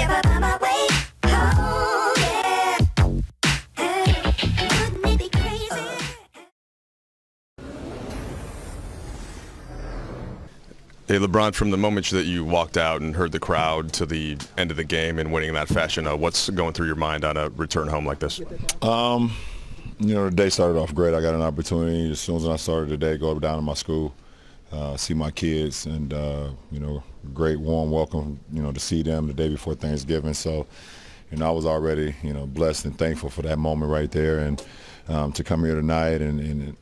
If I find my way home, yeah. Hey, wouldn't it be crazy? Hey, LeBron, from the moment that you walked out and heard the crowd to the end of the game and winning in that fashion, what's going through your mind on a return home like this? The day started off great. I got an opportunity as soon as I started the day, go down to my school, see my kids, and, great warm welcome, to see them the day before Thanksgiving. So, I was already, blessed and thankful for that moment right there. And to come here tonight and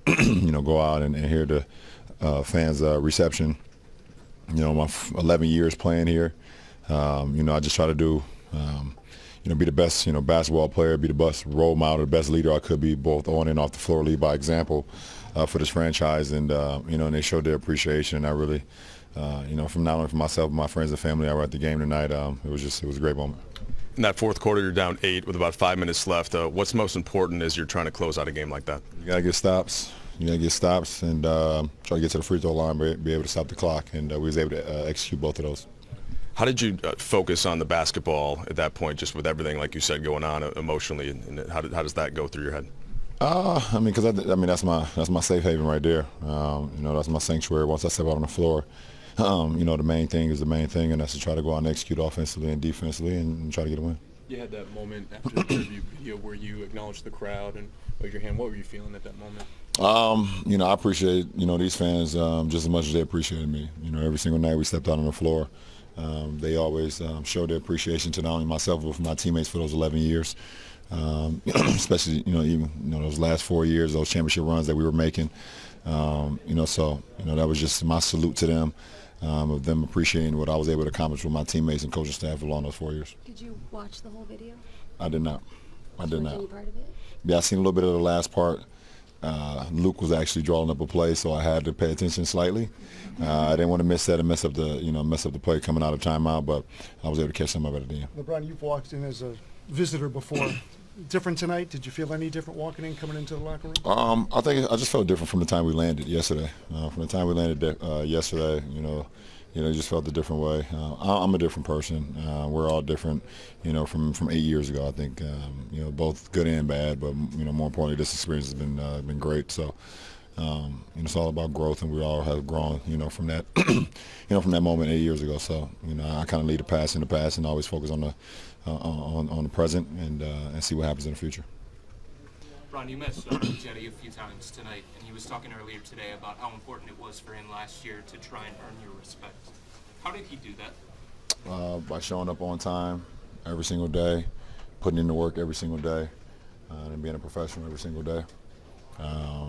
go out and hear the fans' reception. My 11 years playing here, I just try to do, be the best, basketball player, be the best role model, the best leader I could be, both on and off the floor, lead by example for this franchise. And, and they showed their appreciation. And I really, from not only for myself, but my friends and family, I were at the game tonight. It was a great moment. In that fourth quarter, you're down 8 with about 5 minutes left. What's most important as you're trying to close out a game like that? You got to get stops. You got to get stops and try to get to the free throw line, be able to stop the clock, and we was able to execute both of those. How did you focus on the basketball at that point, just with everything, like you said, going on emotionally, and how does that go through your head? Because that's my safe haven right there. That's my sanctuary. Once I step out on the floor, the main thing is the main thing, and that's to try to go out and execute offensively and defensively and try to get a win. You had that moment after the interview video where you acknowledged the crowd and waved your hand. What were you feeling at that moment? I appreciate, these fans just as much as they appreciated me. Every single night we stepped out on the floor, they always showed their appreciation to not only myself but for my teammates for those 11 years. Especially, even those last 4 years, those championship runs that we were making. So that was just my salute to them, of them appreciating what I was able to accomplish with my teammates and coaching staff along those 4 years. Did you watch the whole video? I did not. Any part of it? Yeah, I seen a little bit of the last part. Luke was actually drawing up a play, so I had to pay attention slightly. I didn't want to miss that and mess up the play coming out of timeout, but I was able to catch some of it at the end. LeBron, you've walked in as a visitor before. Different tonight? Did you feel any different walking in, coming into the locker room? I think I just felt different from the time we landed yesterday. From the time we landed yesterday, you just felt a different way. I'm a different person. We're all different, from 8 years ago. I think, both good and bad. But more importantly, this experience has been great. So, it's all about growth, and we all have grown, from that, from that moment 8 years ago. So, I kind of leave the past in the past and always focus on the present and see what happens in the future. Ron, you met Jetty a few times tonight, and he was talking earlier today about how important it was for him last year to try and earn your respect. How did he do that? By showing up on time every single day, putting in the work every single day, and being a professional every single day.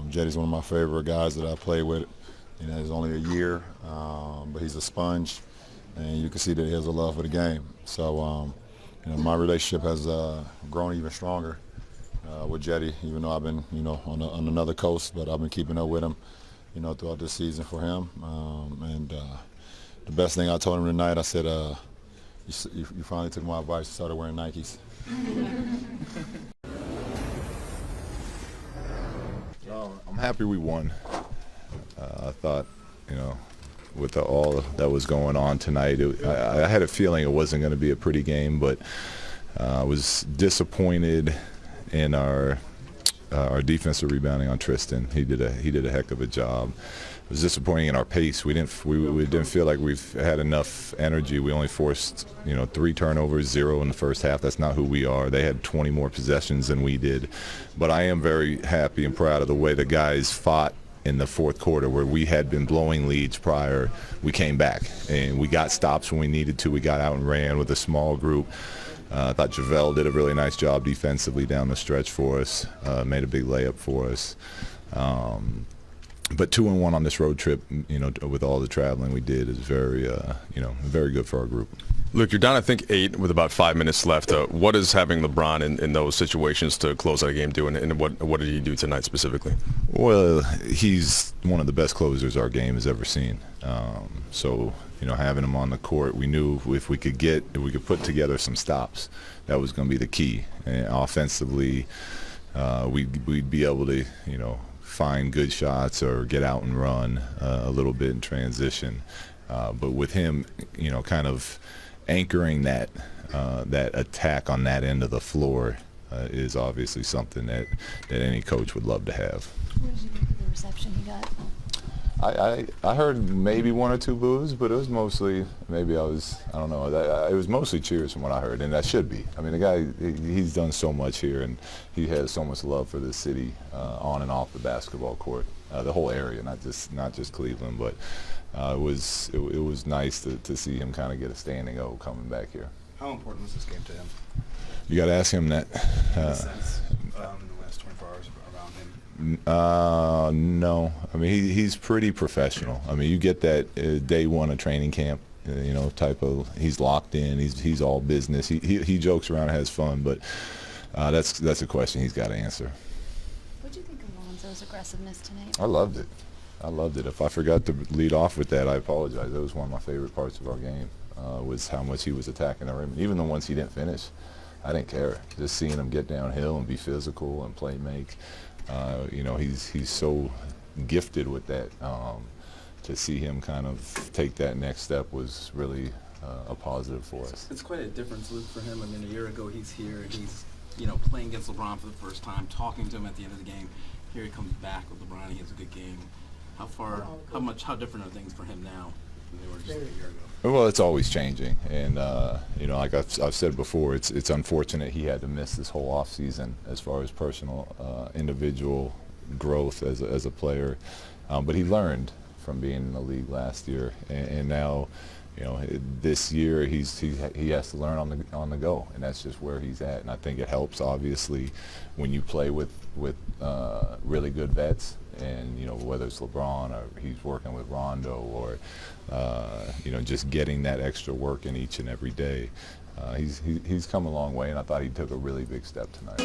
Jetty's one of my favorite guys that I play with. He's only a year, but he's a sponge, and you can see that he has a love for the game. So, my relationship has grown even stronger with Jetty, even though I've been, on another coast, but I've been keeping up with him, throughout this season for him. The best thing I told him tonight, I said, you finally took my advice and started wearing Nikes. I'm happy we won. I thought, with all that was going on tonight, I had a feeling it wasn't going to be a pretty game, but I was disappointed in our defensive rebounding on Tristan. He did a heck of a job. It was disappointing in our pace. We didn't feel like we've had enough energy. We only forced 3 turnovers, 0 in the first half. That's not who we are. They had 20 more possessions than we did. But I am very happy and proud of the way the guys fought in the fourth quarter, where we had been blowing leads prior. We came back and we got stops when we needed to. We got out and ran with a small group. I thought JaVale did a really nice job defensively down the stretch for us, made a big layup for us. But 2-1 on this road trip, with all the traveling we did, is very, very good for our group. Luke, you're down, I think, 8 with about 5 minutes left. What is having LeBron in those situations to close out a game do, and what did he do tonight specifically? Well, he's one of the best closers our game has ever seen. So, having him on the court, we knew if we could put together some stops, that was going to be the key. And offensively, we'd be able to, find good shots or get out and run a little bit in transition. But with him, kind of anchoring that that attack on that end of the floor is obviously something that any coach would love to have. What did you think of the reception he got? I heard maybe one or two boos, but it was mostly, I don't know, it was mostly cheers from what I heard, and that should be. I mean, the guy, he's done so much here, and he has so much love for this city on and off the basketball court, the whole area, not just Cleveland, but it was nice to see him kind of get a standing O coming back here. How important was this game to him? You got to ask him that. In the sense, in the last 24 hours around him? No. I mean, he's pretty professional. I mean, you get that day one of training camp, type of, he's locked in, he's all business. He jokes around and has fun, but that's a question he's got to answer. What do you think of Lonzo's aggressiveness tonight? I loved it. If I forgot to lead off with that, I apologize. That was one of my favorite parts of our game, was how much he was attacking the rim. And even the ones he didn't finish, I didn't care. Just seeing him get downhill and be physical and play make. He's so gifted with that. To see him kind of take that next step was really a positive for us. It's quite a difference, Luke, for him. I mean, a year ago he's here and he's, playing against LeBron for the first time, talking to him at the end of the game. Here he comes back with LeBron. He has a good game. How different are things for him now than they were just a year ago? Well, it's always changing, and like I've said before, it's unfortunate he had to miss this whole off season as far as personal, individual growth as a player, but he learned from being in the league last year, and now, this year he has to learn on the go, and that's just where he's at. And I think it helps obviously when you play with really good vets. And whether it's LeBron or he's working with Rondo or just getting that extra work in each and every day, he's come a long way, and I thought he took a really big step tonight.